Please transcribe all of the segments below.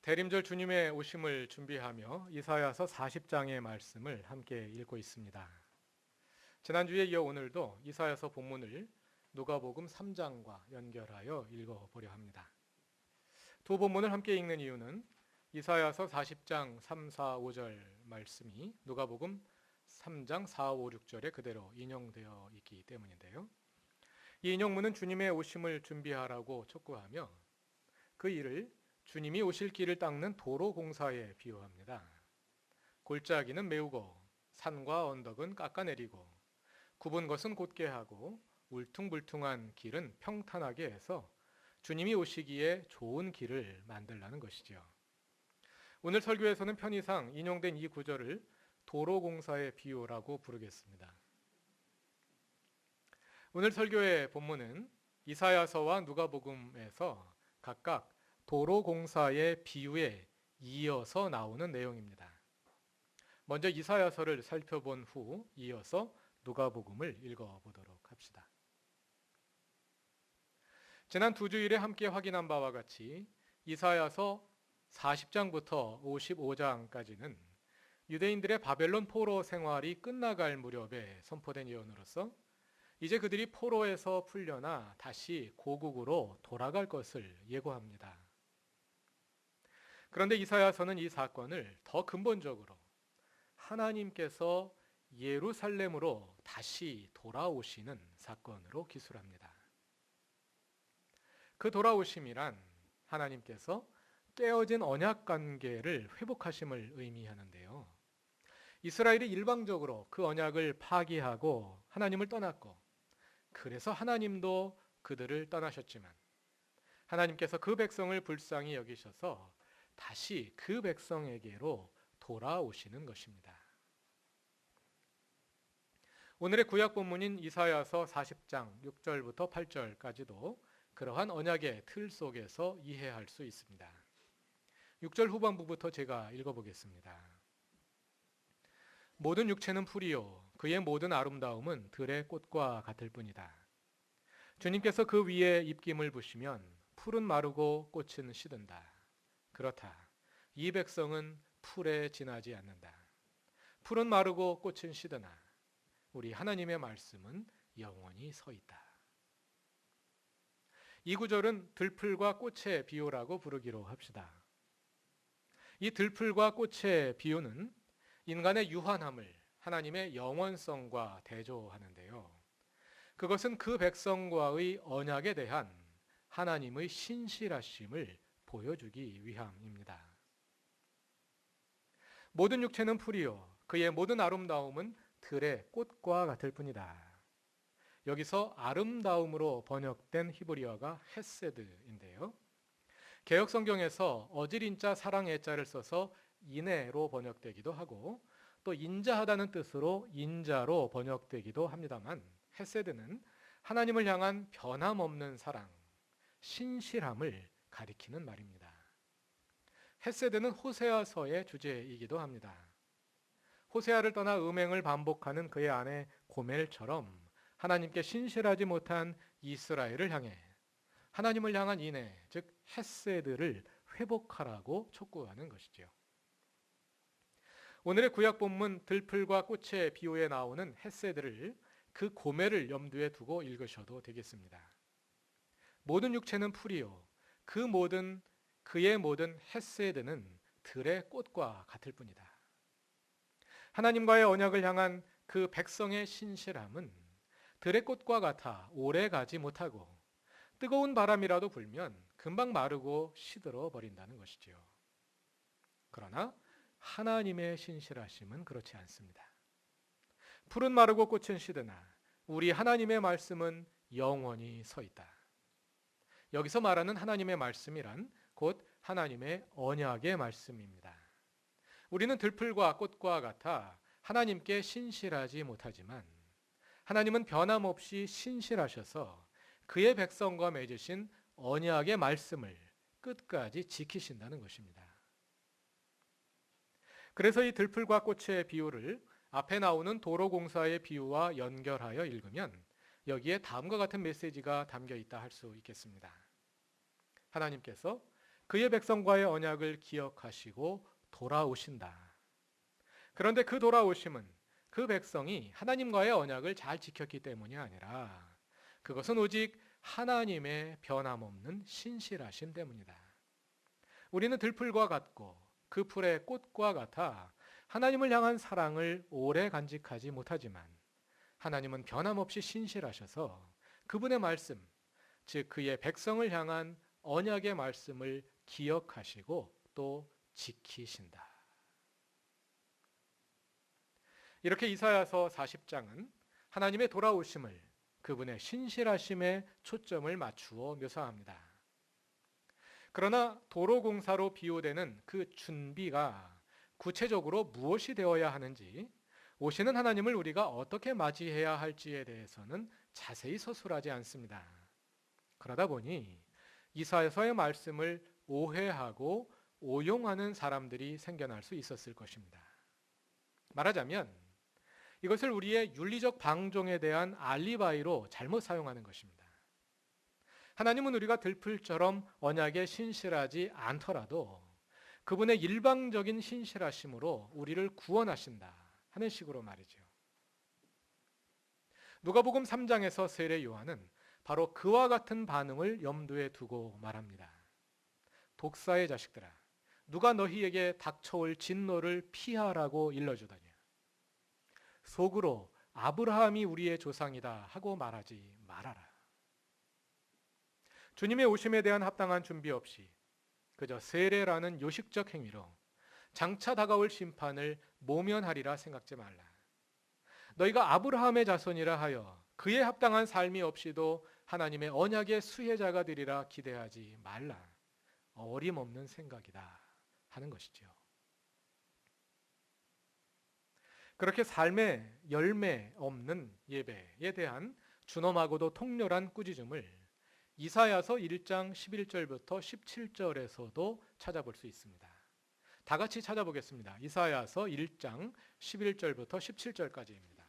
대림절 주님의 오심을 준비하며 이사야서 40장의 말씀을 함께 읽고 있습니다. 지난주에 이어 오늘도 이사야서 본문을 누가복음 3장과 연결하여 읽어보려 합니다. 두 본문을 함께 읽는 이유는 이사야서 40장 3, 4, 5절 말씀이 누가복음 3장 4, 5, 6절에 그대로 인용되어 있기 때문인데요. 이 인용문은 주님의 오심을 준비하라고 촉구하며 그 일을 주님이 오실 길을 닦는 도로 공사에 비유합니다. 골짜기는 메우고 산과 언덕은 깎아내리고 굽은 것은 곧게 하고 울퉁불퉁한 길은 평탄하게 해서 주님이 오시기에 좋은 길을 만들라는 것이지요. 오늘 설교에서는 편의상 인용된 이 구절을 도로 공사의 비유라고 부르겠습니다. 오늘 설교의 본문은 이사야서와 누가복음에서 각각 도로 공사의 비유에 이어서 나오는 내용입니다. 먼저 이사야서를 살펴본 후 이어서 누가복음을 읽어보도록 합시다. 지난 두 주일에 함께 확인한 바와 같이 이사야서 40장부터 55장까지는 유대인들의 바벨론 포로 생활이 끝나갈 무렵에 선포된 예언으로서 이제 그들이 포로에서 풀려나 다시 고국으로 돌아갈 것을 예고합니다. 그런데 이사야서는 이 사건을 더 근본적으로 하나님께서 예루살렘으로 다시 돌아오시는 사건으로 기술합니다. 그 돌아오심이란 하나님께서 깨어진 언약 관계를 회복하심을 의미하는데요. 이스라엘이 일방적으로 그 언약을 파기하고 하나님을 떠났고 그래서 하나님도 그들을 떠나셨지만 하나님께서 그 백성을 불쌍히 여기셔서 다시 그 백성에게로 돌아오시는 것입니다. 오늘의 구약 본문인 이사야서 40장 6절부터 8절까지도 그러한 언약의 틀 속에서 이해할 수 있습니다. 6절 후반부부터 제가 읽어보겠습니다. 모든 육체는 풀이요 그의 모든 아름다움은 들의 꽃과 같을 뿐이다. 주님께서 그 위에 입김을 부시면 풀은 마르고 꽃은 시든다. 그렇다. 이 백성은 풀에 지나지 않는다. 풀은 마르고 꽃은 시드나 우리 하나님의 말씀은 영원히 서 있다. 이 구절은 들풀과 꽃의 비유라고 부르기로 합시다. 이 들풀과 꽃의 비유는 인간의 유한함을 하나님의 영원성과 대조하는데요. 그것은 그 백성과의 언약에 대한 하나님의 신실하심을 보여주기 위함입니다. 모든 육체는 풀이요 그의 모든 아름다움은 들의 꽃과 같을 뿐이다. 여기서 아름다움으로 번역된 히브리어가 헤세드인데요. 개역 성경에서 어질인자 사랑애자를 써서 인애로 번역되기도 하고 또 인자하다는 뜻으로 인자로 번역되기도 합니다만 헤세드는 하나님을 향한 변함없는 사랑, 신실함을 가리키는 말입니다. 헤세드는 호세아서의 주제이기도 합니다. 호세아를 떠나 음행을 반복하는 그의 아내 고멜처럼 하나님께 신실하지 못한 이스라엘을 향해 하나님을 향한 인애, 즉 헤세드를 회복하라고 촉구하는 것이지요. 오늘의 구약 본문 들풀과 꽃의 비유에 나오는 헤세드를 그 고멜을 염두에 두고 읽으셔도 되겠습니다. 모든 육체는 풀이요 그의 모든 헤세드는 들의 꽃과 같을 뿐이다. 하나님과의 언약을 향한 그 백성의 신실함은 들의 꽃과 같아 오래 가지 못하고 뜨거운 바람이라도 불면 금방 마르고 시들어 버린다는 것이지요. 그러나 하나님의 신실하심은 그렇지 않습니다. 풀은 마르고 꽃은 시드나 우리 하나님의 말씀은 영원히 서 있다. 여기서 말하는 하나님의 말씀이란 곧 하나님의 언약의 말씀입니다. 우리는 들풀과 꽃과 같아 하나님께 신실하지 못하지만 하나님은 변함없이 신실하셔서 그의 백성과 맺으신 언약의 말씀을 끝까지 지키신다는 것입니다. 그래서 이 들풀과 꽃의 비유를 앞에 나오는 도로공사의 비유와 연결하여 읽으면 여기에 다음과 같은 메시지가 담겨 있다 할 수 있겠습니다. 하나님께서 그의 백성과의 언약을 기억하시고 돌아오신다. 그런데 그 돌아오심은 그 백성이 하나님과의 언약을 잘 지켰기 때문이 아니라 그것은 오직 하나님의 변함없는 신실하심 때문이다. 우리는 들풀과 같고 그 풀의 꽃과 같아 하나님을 향한 사랑을 오래 간직하지 못하지만 하나님은 변함없이 신실하셔서 그분의 말씀, 즉 그의 백성을 향한 언약의 말씀을 기억하시고 또 지키신다. 이렇게 이사야서 40장은 하나님의 돌아오심을 그분의 신실하심에 초점을 맞추어 묘사합니다. 그러나 도로 공사로 비유되는 그 준비가 구체적으로 무엇이 되어야 하는지, 오시는 하나님을 우리가 어떻게 맞이해야 할지에 대해서는 자세히 서술하지 않습니다. 그러다 보니 이사야서의 말씀을 오해하고 오용하는 사람들이 생겨날 수 있었을 것입니다. 말하자면 이것을 우리의 윤리적 방종에 대한 알리바이로 잘못 사용하는 것입니다. 하나님은 우리가 들풀처럼 언약에 신실하지 않더라도 그분의 일방적인 신실하심으로 우리를 구원하신다 하는 식으로 말이죠. 누가복음 3장에서 세례 요한은 바로 그와 같은 반응을 염두에 두고 말합니다. 독사의 자식들아, 누가 너희에게 닥쳐올 진노를 피하라고 일러주더냐. 속으로 아브라함이 우리의 조상이다 하고 말하지 말아라. 주님의 오심에 대한 합당한 준비 없이 그저 세례라는 요식적 행위로 장차 다가올 심판을 모면하리라 생각지 말라. 너희가 아브라함의 자손이라 하여 그에 합당한 삶이 없이도 하나님의 언약의 수혜자가 되리라 기대하지 말라. 어림없는 생각이다 하는 것이죠. 그렇게 삶의 열매 없는 예배에 대한 준엄하고도 통렬한 꾸짖음을 이사야서 1장 11절부터 17절에서도 찾아볼 수 있습니다. 다 같이 찾아보겠습니다. 이사야서 1장 11절부터 17절까지입니다.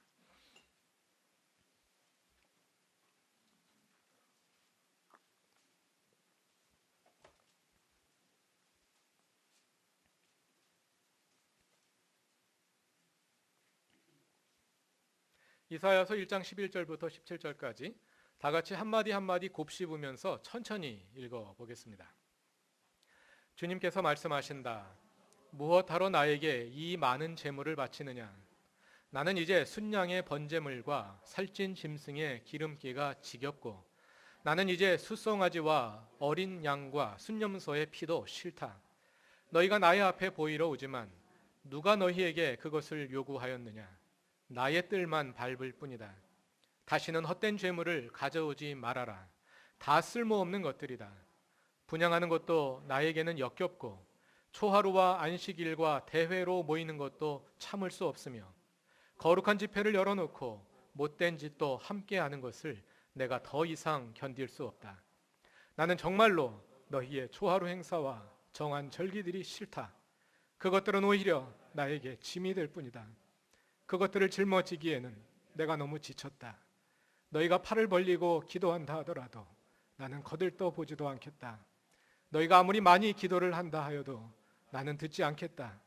이사야서 1장 11절부터 17절까지 다 같이 한마디 한마디 곱씹으면서 천천히 읽어보겠습니다. 주님께서 말씀하신다. 무엇하러 나에게 이 많은 재물을 바치느냐? 나는 이제 순양의 번제물과 살찐 짐승의 기름기가 지겹고 나는 이제 숫송아지와 어린 양과 순념소의 피도 싫다. 너희가 나의 앞에 보이러 오지만 누가 너희에게 그것을 요구하였느냐? 나의 뜰만 밟을 뿐이다. 다시는 헛된 죄물을 가져오지 말아라. 다 쓸모없는 것들이다. 분향하는 것도 나에게는 역겹고 초하루와 안식일과 대회로 모이는 것도 참을 수 없으며 거룩한 집회를 열어놓고 못된 짓도 함께하는 것을 내가 더 이상 견딜 수 없다. 나는 정말로 너희의 초하루 행사와 정한 절기들이 싫다. 그것들은 오히려 나에게 짐이 될 뿐이다. 그것들을 짊어지기에는 내가 너무 지쳤다. 너희가 팔을 벌리고 기도한다 하더라도 나는 거들떠 보지도 않겠다. 너희가 아무리 많이 기도를 한다 하여도 나는 듣지 않겠다.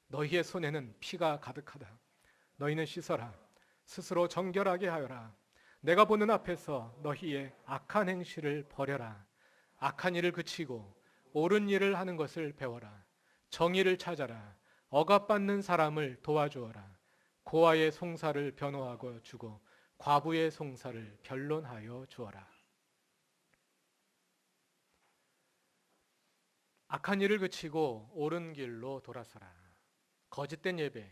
너희의 손에는 피가 가득하다. 너희는 씻어라. 스스로 정결하게 하여라. 내가 보는 앞에서 너희의 악한 행실을 버려라. 악한 일을 그치고 옳은 일을 하는 것을 배워라. 정의를 찾아라. 억압받는 사람을 도와주어라. 고아의 송사를 변호하고 주고 과부의 송사를 변론하여 주어라. 악한 일을 그치고 옳은 길로 돌아서라. 거짓된 예배,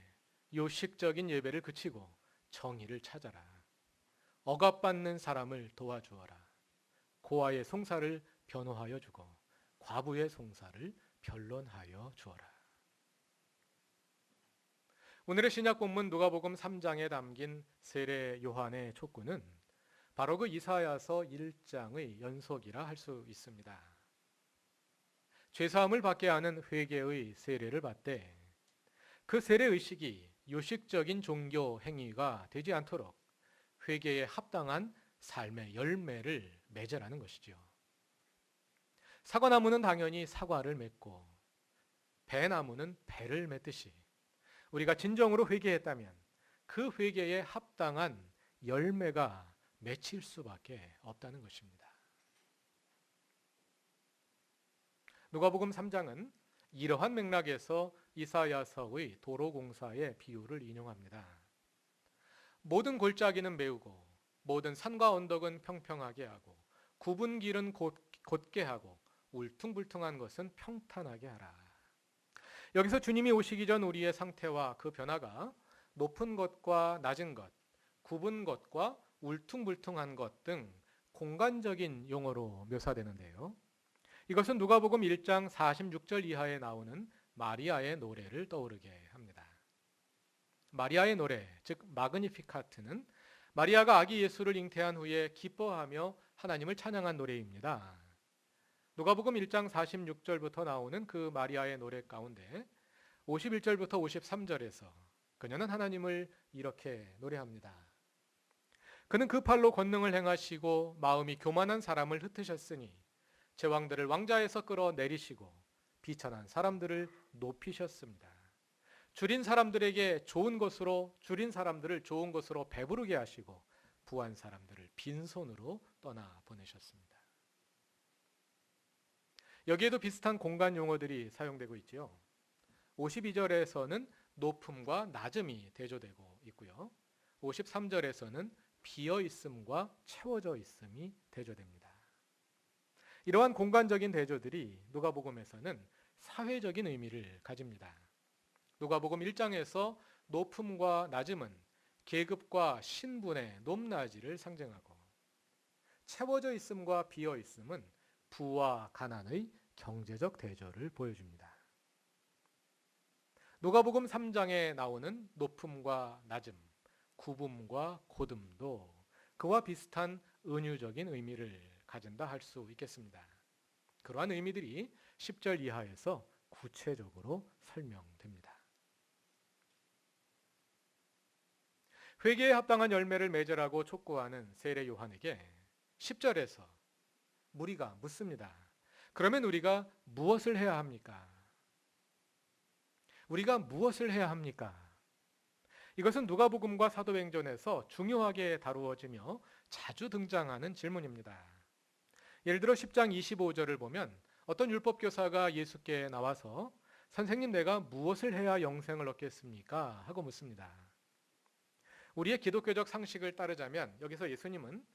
요식적인 예배를 그치고 정의를 찾아라. 억압받는 사람을 도와주어라. 고아의 송사를 변호하여 주고 과부의 송사를 변론하여 주어라. 오늘의 신약 본문 누가복음 3장에 담긴 세례 요한의 촉구는 바로 그 이사야서 1장의 연속이라 할 수 있습니다. 죄사함을 받게 하는 회개의 세례를 받되 그 세례 의식이 요식적인 종교 행위가 되지 않도록 회개에 합당한 삶의 열매를 맺으라는 것이죠. 사과나무는 당연히 사과를 맺고 배나무는 배를 맺듯이 우리가 진정으로 회개했다면 그 회개에 합당한 열매가 맺힐 수밖에 없다는 것입니다. 누가복음 3장은 이러한 맥락에서 이사야서의 도로공사의 비유를 인용합니다. 모든 골짜기는 메우고 모든 산과 언덕은 평평하게 하고 굽은 길은 곧게 하고 울퉁불퉁한 것은 평탄하게 하라. 여기서 주님이 오시기 전 우리의 상태와 그 변화가 높은 것과 낮은 것, 굽은 것과 울퉁불퉁한 것 등 공간적인 용어로 묘사되는데요. 이것은 누가복음 1장 46절 이하에 나오는 마리아의 노래를 떠오르게 합니다. 마리아의 노래, 즉 마그니피카트는 마리아가 아기 예수를 잉태한 후에 기뻐하며 하나님을 찬양한 노래입니다. 누가복음 1장 46절부터 나오는 그 마리아의 노래 가운데 51절부터 53절에서 그녀는 하나님을 이렇게 노래합니다. 그는 그 팔로 권능을 행하시고 마음이 교만한 사람을 흩으셨으니 제왕들을 왕자에서 끌어내리시고 비천한 사람들을 높이셨습니다. 줄인 사람들을 좋은 것으로 배부르게 하시고 부한 사람들을 빈손으로 떠나 보내셨습니다. 여기에도 비슷한 공간 용어들이 사용되고 있지요. 52절에서는 높음과 낮음이 대조되고 있고요. 53절에서는 비어 있음과 채워져 있음이 대조됩니다. 이러한 공간적인 대조들이 누가복음에서는 사회적인 의미를 가집니다. 누가복음 1장에서 높음과 낮음은 계급과 신분의 높낮이를 상징하고 채워져 있음과 비어 있음은 부와 가난의 경제적 대조를 보여줍니다. 누가복음 3장에 나오는 높음과 낮음, 굽음과 고듬도 그와 비슷한 은유적인 의미를 가진다 할 수 있겠습니다. 그러한 의미들이 10절 이하에서 구체적으로 설명됩니다. 회개에 합당한 열매를 맺으라고 촉구하는 세례 요한에게 10절에서 무리가 묻습니다. 그러면 우리가 무엇을 해야 합니까? 우리가 무엇을 해야 합니까? 이것은 누가복음과 사도행전에서 중요하게 다루어지며 자주 등장하는 질문입니다. 예를 들어 10장 25절을 보면 어떤 율법교사가 예수께 나와서 선생님, 내가 무엇을 해야 영생을 얻겠습니까? 하고 묻습니다. 우리의 기독교적 상식을 따르자면 여기서 예수님은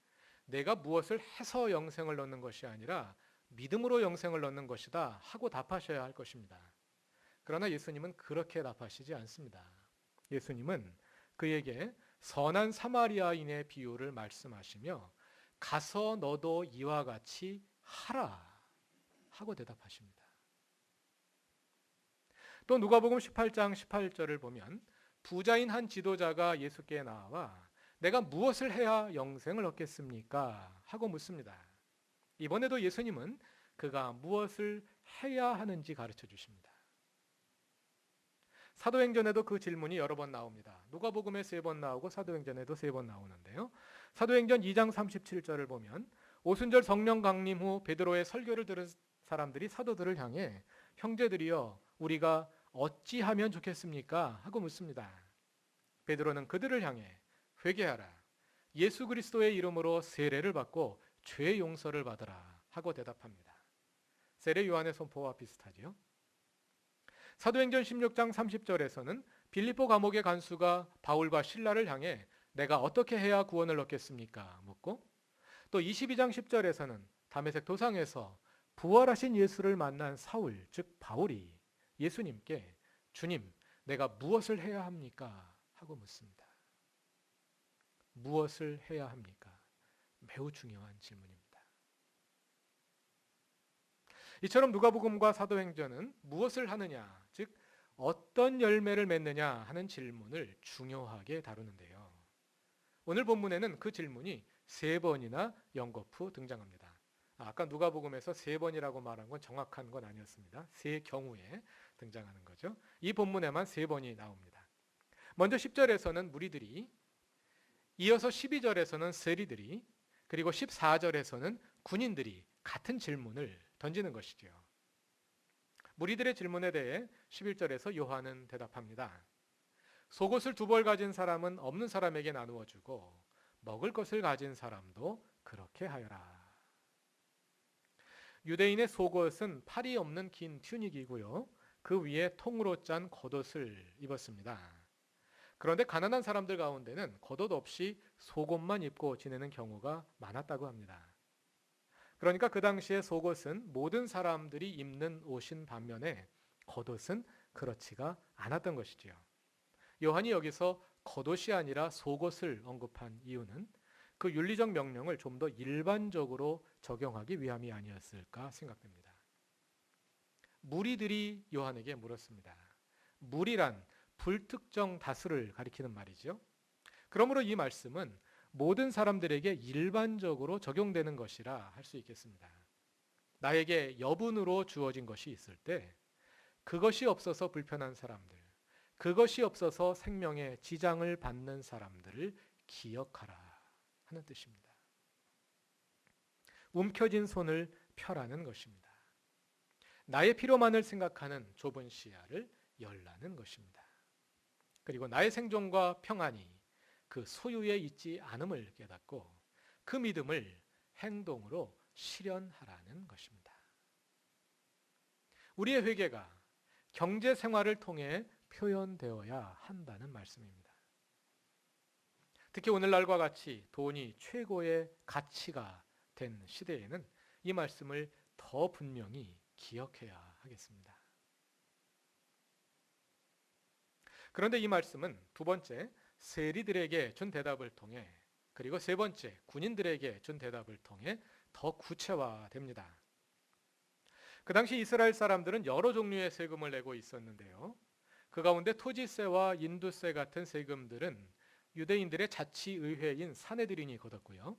내가 무엇을 해서 영생을 얻는 것이 아니라 믿음으로 영생을 얻는 것이다 하고 답하셔야 할 것입니다. 그러나 예수님은 그렇게 답하시지 않습니다. 예수님은 그에게 선한 사마리아인의 비유를 말씀하시며 가서 너도 이와 같이 하라 하고 대답하십니다. 또 누가복음 18장 18절을 보면 부자인 한 지도자가 예수께 나와 내가 무엇을 해야 영생을 얻겠습니까? 하고 묻습니다. 이번에도 예수님은 그가 무엇을 해야 하는지 가르쳐 주십니다. 사도행전에도 그 질문이 여러 번 나옵니다. 누가복음에 3번 나오고 사도행전에도 3번 나오는데요. 사도행전 2장 37절을 보면 오순절 성령 강림 후 베드로의 설교를 들은 사람들이 사도들을 향해 형제들이여 우리가 어찌하면 좋겠습니까? 하고 묻습니다. 베드로는 그들을 향해 회개하라. 예수 그리스도의 이름으로 세례를 받고 죄 용서를 받으라 하고 대답합니다. 세례 요한의 선포와 비슷하지요. 사도행전 16장 30절에서는 빌립보 감옥의 간수가 바울과 실라를 향해 내가 어떻게 해야 구원을 얻겠습니까? 묻고 또 22장 10절에서는 다메섹 도상에서 부활하신 예수를 만난 사울, 즉 바울이 예수님께 주님, 내가 무엇을 해야 합니까? 하고 묻습니다. 무엇을 해야 합니까? 매우 중요한 질문입니다. 이처럼 누가복음과 사도행전은 무엇을 하느냐, 즉 어떤 열매를 맺느냐 하는 질문을 중요하게 다루는데요. 오늘 본문에는 그 질문이 3번이나 연거푸 등장합니다. 아까 누가복음에서 3번이라고 말한 건 정확한 건 아니었습니다. 3경우에 등장하는 거죠. 이 본문에만 3번이 나옵니다. 먼저 10절에서는 무리들이, 이어서 12절에서는 세리들이, 그리고 14절에서는 군인들이 같은 질문을 던지는 것이지요. 무리들의 질문에 대해 11절에서 요한은 대답합니다. 속옷을 2벌 가진 사람은 없는 사람에게 나누어 주고 먹을 것을 가진 사람도 그렇게 하여라. 유대인의 속옷은 팔이 없는 긴 튜닉이고요. 그 위에 통으로 짠 겉옷을 입었습니다. 그런데 가난한 사람들 가운데는 겉옷 없이 속옷만 입고 지내는 경우가 많았다고 합니다. 그러니까 그 당시에 속옷은 모든 사람들이 입는 옷인 반면에 겉옷은 그렇지가 않았던 것이지요. 요한이 여기서 겉옷이 아니라 속옷을 언급한 이유는 그 윤리적 명령을 좀 더 일반적으로 적용하기 위함이 아니었을까 생각됩니다. 무리들이 요한에게 물었습니다. 무리란 불특정 다수를 가리키는 말이죠. 그러므로 이 말씀은 모든 사람들에게 일반적으로 적용되는 것이라 할 수 있겠습니다. 나에게 여분으로 주어진 것이 있을 때 그것이 없어서 불편한 사람들, 그것이 없어서 생명에 지장을 받는 사람들을 기억하라 하는 뜻입니다. 움켜진 손을 펴라는 것입니다. 나의 필요만을 생각하는 좁은 시야를 열라는 것입니다. 그리고 나의 생존과 평안이 그 소유에 있지 않음을 깨닫고 그 믿음을 행동으로 실현하라는 것입니다. 우리의 회개가 경제 생활을 통해 표현되어야 한다는 말씀입니다. 특히 오늘날과 같이 돈이 최고의 가치가 된 시대에는 이 말씀을 더 분명히 기억해야 하겠습니다. 그런데 이 말씀은 2번째 세리들에게 준 대답을 통해 그리고 3번째 군인들에게 준 대답을 통해 더 구체화됩니다. 그 당시 이스라엘 사람들은 여러 종류의 세금을 내고 있었는데요. 그 가운데 토지세와 인두세 같은 세금들은 유대인들의 자치의회인 사네드린이 걷었고요.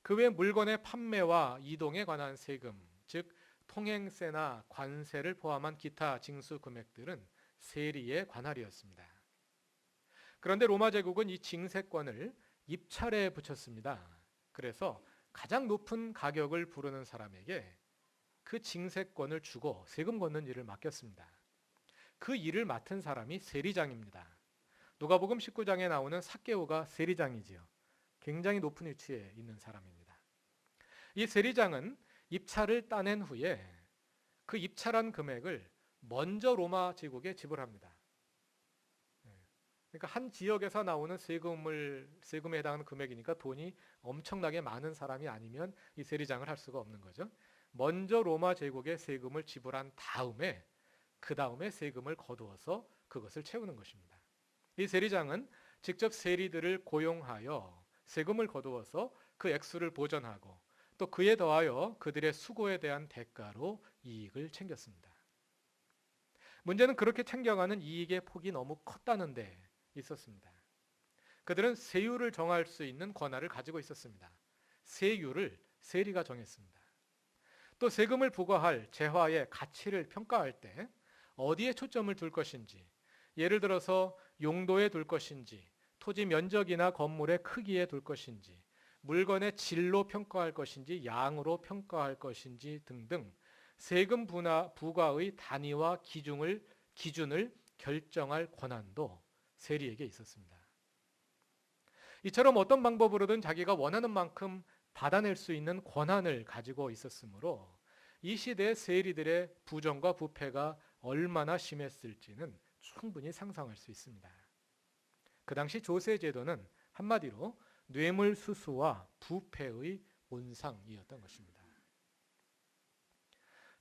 그 외 물건의 판매와 이동에 관한 세금, 즉 통행세나 관세를 포함한 기타 징수 금액들은 세리의 관할이었습니다. 그런데 로마 제국은 이 징세권을 입찰에 붙였습니다. 그래서 가장 높은 가격을 부르는 사람에게 그 징세권을 주고 세금 걷는 일을 맡겼습니다. 그 일을 맡은 사람이 세리장입니다. 누가복음 19장에 나오는 삭개오가 세리장이지요. 굉장히 높은 위치에 있는 사람입니다. 이 세리장은 입찰을 따낸 후에 그 입찰한 금액을 먼저 로마 제국에 지불합니다. 그러니까 한 지역에서 나오는 세금에 해당하는 금액이니까 돈이 엄청나게 많은 사람이 아니면 이 세리장을 할 수가 없는 거죠. 먼저 로마 제국에 세금을 지불한 다음에 그 다음에 세금을 거두어서 그것을 채우는 것입니다. 이 세리장은 직접 세리들을 고용하여 세금을 거두어서 그 액수를 보전하고 또 그에 더하여 그들의 수고에 대한 대가로 이익을 챙겼습니다. 문제는 그렇게 챙겨가는 이익의 폭이 너무 컸다는 데 있었습니다. 그들은 세율을 정할 수 있는 권한을 가지고 있었습니다. 세율을 세리가 정했습니다. 또 세금을 부과할 재화의 가치를 평가할 때 어디에 초점을 둘 것인지, 예를 들어서 용도에 둘 것인지, 토지 면적이나 건물의 크기에 둘 것인지, 물건의 질로 평가할 것인지, 양으로 평가할 것인지 등등 세금 부과의 단위와 기준을 결정할 권한도 세리에게 있었습니다. 이처럼 어떤 방법으로든 자기가 원하는 만큼 받아낼 수 있는 권한을 가지고 있었으므로 이 시대의 세리들의 부정과 부패가 얼마나 심했을지는 충분히 상상할 수 있습니다. 그 당시 조세 제도는 한마디로 뇌물수수와 부패의 온상이었던 것입니다.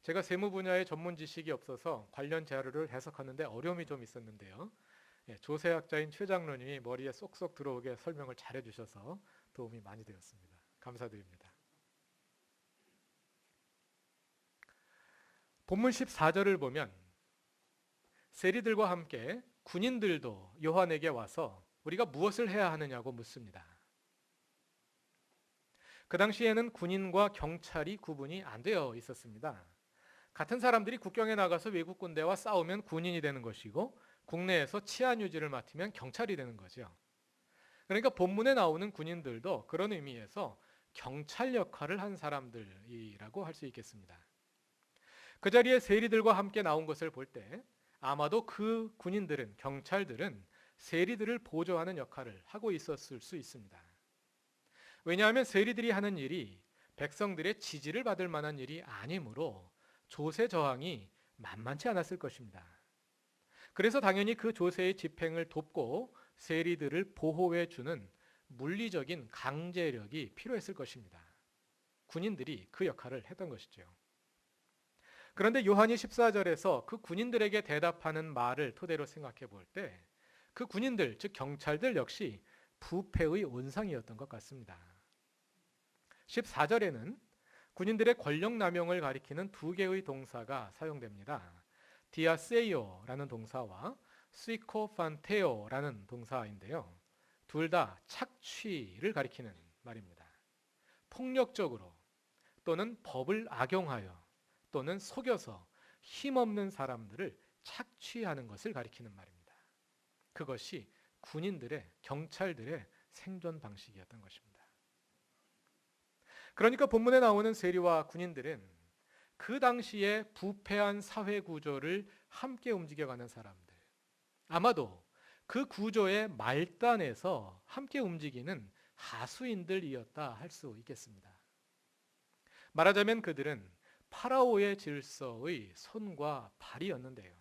제가 세무 분야의 전문 지식이 없어서 관련 자료를 해석하는데 어려움이 좀 있었는데요. 조세학자인 최 장로님이 머리에 쏙쏙 들어오게 설명을 잘 해주셔서 도움이 많이 되었습니다. 감사드립니다. 본문 14절을 보면 세리들과 함께 군인들도 요한에게 와서 우리가 무엇을 해야 하느냐고 묻습니다. 그 당시에는 군인과 경찰이 구분이 안 되어 있었습니다. 같은 사람들이 국경에 나가서 외국 군대와 싸우면 군인이 되는 것이고 국내에서 치안 유지를 맡으면 경찰이 되는 거죠. 그러니까 본문에 나오는 군인들도 그런 의미에서 경찰 역할을 한 사람들이라고 할 수 있겠습니다. 그 자리에 세리들과 함께 나온 것을 볼 때 아마도 그 군인들은, 경찰들은 세리들을 보조하는 역할을 하고 있었을 수 있습니다. 왜냐하면 세리들이 하는 일이 백성들의 지지를 받을 만한 일이 아니므로 조세 저항이 만만치 않았을 것입니다. 그래서 당연히 그 조세의 집행을 돕고 세리들을 보호해 주는 물리적인 강제력이 필요했을 것입니다. 군인들이 그 역할을 했던 것이죠. 그런데 요한이 14절에서 그 군인들에게 대답하는 말을 토대로 생각해 볼 때 그 군인들, 즉 경찰들 역시 부패의 온상이었던 것 같습니다. 14절에는 군인들의 권력 남용을 가리키는 두 개의 동사가 사용됩니다. 디아세이오라는 동사와 시코판테오라는 동사인데요. 둘 다 착취를 가리키는 말입니다. 폭력적으로 또는 법을 악용하여 또는 속여서 힘없는 사람들을 착취하는 것을 가리키는 말입니다. 그것이 군인들의, 경찰들의 생존 방식이었던 것입니다. 그러니까 본문에 나오는 세리와 군인들은 그 당시에 부패한 사회 구조를 함께 움직여가는 사람들, 아마도 그 구조의 말단에서 함께 움직이는 하수인들이었다 할 수 있겠습니다. 말하자면 그들은 파라오의 질서의 손과 발이었는데요.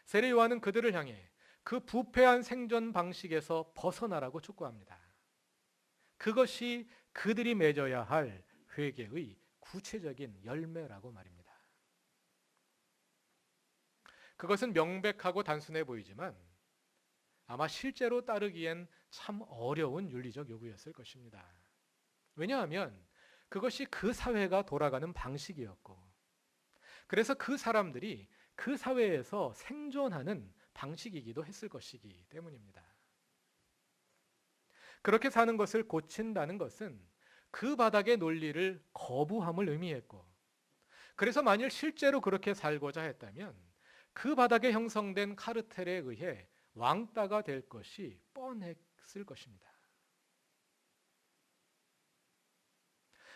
세례 요한은 그들을 향해 그 부패한 생존 방식에서 벗어나라고 촉구합니다. 그것이 그들이 맺어야 할 회개의 구체적인 열매라고 말입니다. 그것은 명백하고 단순해 보이지만 아마 실제로 따르기엔 참 어려운 윤리적 요구였을 것입니다. 왜냐하면 그것이 그 사회가 돌아가는 방식이었고, 그래서 그 사람들이 그 사회에서 생존하는 방식이기도 했을 것이기 때문입니다. 그렇게 사는 것을 고친다는 것은 그 바닥의 논리를 거부함을 의미했고, 그래서 만일 실제로 그렇게 살고자 했다면 그 바닥에 형성된 카르텔에 의해 왕따가 될 것이 뻔했을 것입니다.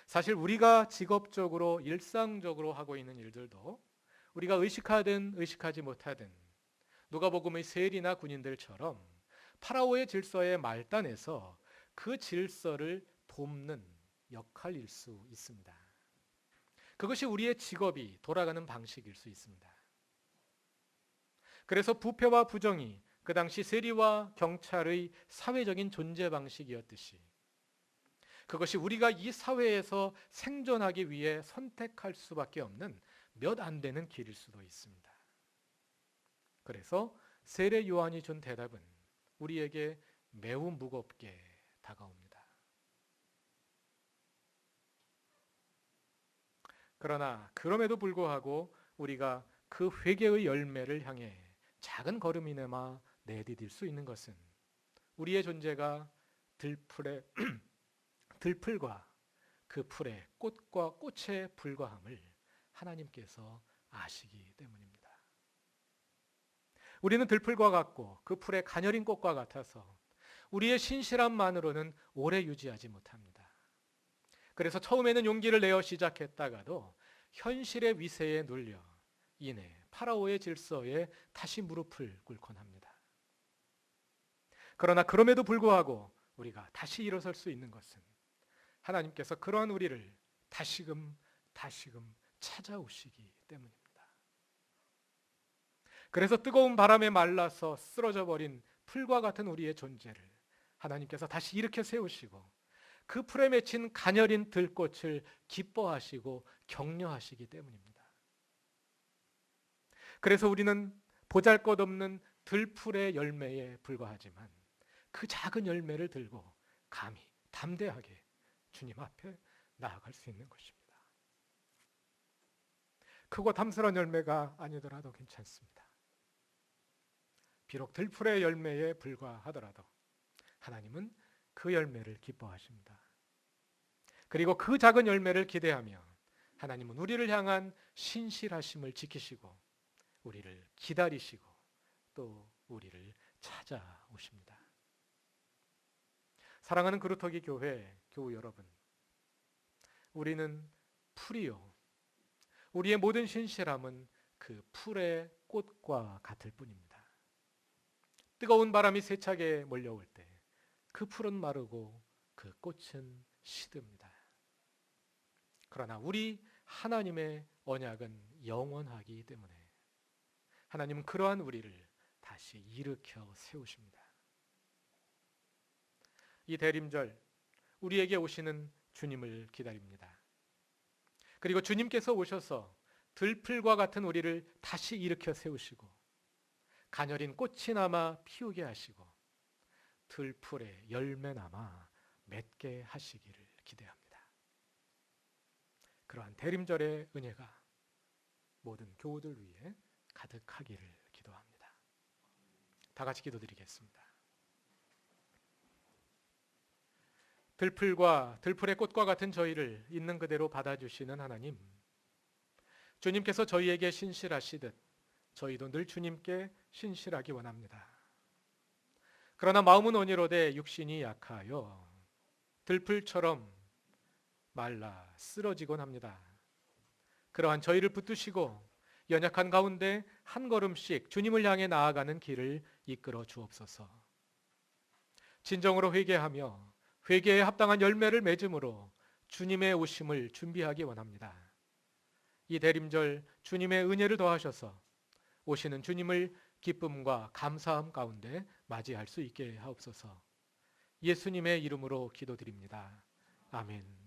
사실 우리가 직업적으로 일상적으로 하고 있는 일들도 우리가 의식하든 의식하지 못하든 누가복음의 세리나 군인들처럼 파라오의 질서의 말단에서 그 질서를 돕는 역할일 수 있습니다. 그것이 우리의 직업이 돌아가는 방식일 수 있습니다. 그래서 부패와 부정이 그 당시 세리와 경찰의 사회적인 존재 방식이었듯이 그것이 우리가 이 사회에서 생존하기 위해 선택할 수밖에 없는 몇 안 되는 길일 수도 있습니다. 그래서 세례 요한이 준 대답은 우리에게 매우 무겁게 다가옵니다. 그러나 그럼에도 불구하고 우리가 그 회개의 열매를 향해 작은 걸음이나마 내디딜 수 있는 것은 우리의 존재가 들풀과 그 풀의 꽃과 꽃에 불과함을 하나님께서 아시기 때문입니다. 우리는 들풀과 같고 그 풀의 가녀린 꽃과 같아서 우리의 신실함만으로는 오래 유지하지 못합니다. 그래서 처음에는 용기를 내어 시작했다가도 현실의 위세에 눌려 이내 파라오의 질서에 다시 무릎을 꿇곤 합니다. 그러나 그럼에도 불구하고 우리가 다시 일어설 수 있는 것은 하나님께서 그러한 우리를 다시금 찾아오시기 때문입니다. 그래서 뜨거운 바람에 말라서 쓰러져 버린 풀과 같은 우리의 존재를 하나님께서 다시 일으켜 세우시고 그 풀에 맺힌 가녀린 들꽃을 기뻐하시고 격려하시기 때문입니다. 그래서 우리는 보잘것없는 들풀의 열매에 불과하지만 그 작은 열매를 들고 감히 담대하게 주님 앞에 나아갈 수 있는 것입니다. 크고 탐스러운 열매가 아니더라도 괜찮습니다. 비록 들풀의 열매에 불과하더라도 하나님은 그 열매를 기뻐하십니다. 그리고 그 작은 열매를 기대하며 하나님은 우리를 향한 신실하심을 지키시고 우리를 기다리시고 또 우리를 찾아오십니다. 사랑하는 그루터기 교회 교우 여러분, 우리는 풀이요, 우리의 모든 신실함은 그 풀의 꽃과 같을 뿐입니다. 뜨거운 바람이 세차게 몰려올 때 그 풀은 마르고 그 꽃은 시듭니다. 그러나 우리 하나님의 언약은 영원하기 때문에 하나님은 그러한 우리를 다시 일으켜 세우십니다. 이 대림절 우리에게 오시는 주님을 기다립니다. 그리고 주님께서 오셔서 들풀과 같은 우리를 다시 일으켜 세우시고 가녀린 꽃이 남아 피우게 하시고 들풀에 열매 남아 맺게 하시기를 기대합니다. 그러한 대림절의 은혜가 모든 교우들 위해 가득하기를 기도합니다. 다 같이 기도드리겠습니다. 들풀과 들풀의 꽃과 같은 저희를 있는 그대로 받아주시는 하나님, 주님께서 저희에게 신실하시듯 저희도 늘 주님께 신실하기 원합니다. 그러나 마음은 온유로되 육신이 약하여 들풀처럼 말라 쓰러지곤 합니다. 그러한 저희를 붙드시고 연약한 가운데 한 걸음씩 주님을 향해 나아가는 길을 이끌어 주옵소서. 진정으로 회개하며 회개에 합당한 열매를 맺음으로 주님의 오심을 준비하기 원합니다. 이 대림절 주님의 은혜를 더하셔서 오시는 주님을 기쁨과 감사함 가운데 맞이할 수 있게 하옵소서. 예수님의 이름으로 기도드립니다. 아멘.